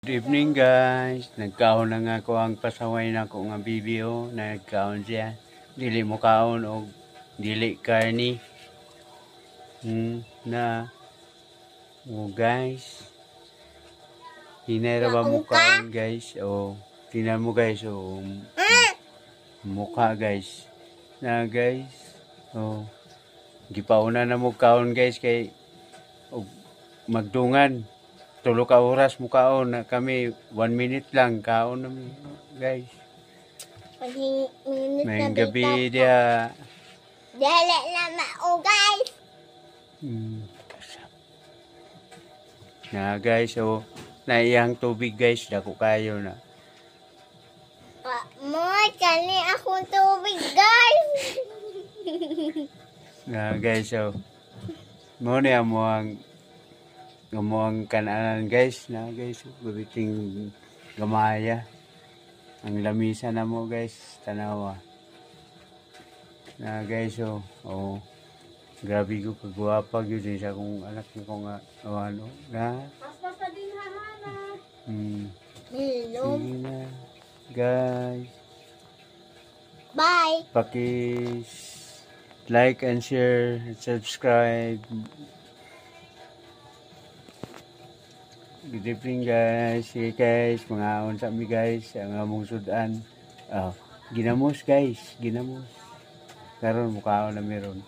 Good evening guys. Nagkaon na nga ko ang pasaway na ko nga bibi o. Nagkaon siya. Dili mo kaon o dili karni. Na. O guys. Hinera ba mo kaon guys? O tinan mo guys o. Mukha guys. Na guys. O. Gipauna na mo kaon guys kay o, magdungan. 3 ka oras mo kaon na kami 1 minute lang kaon namin guys. May gabi dia. Dali na mao guys. Na guys so naiyang tubig guys dako kayo na. Mo kani akong tubig guys. Na guys so mo ni amo ang kananan guys na guys bibiting gamaya ang lamisa na mo guys tanawa na guys oh grabe ko kagwapa gyud sa akong anak ko nga ano na Paspas na din hahana. sige na guys Bye. like and share and subscribe. Good evening guys. Sige guys, mga on sa mi guys, ang among sudan. Ginamos guys, ginamos. Karon mukhaon na meron.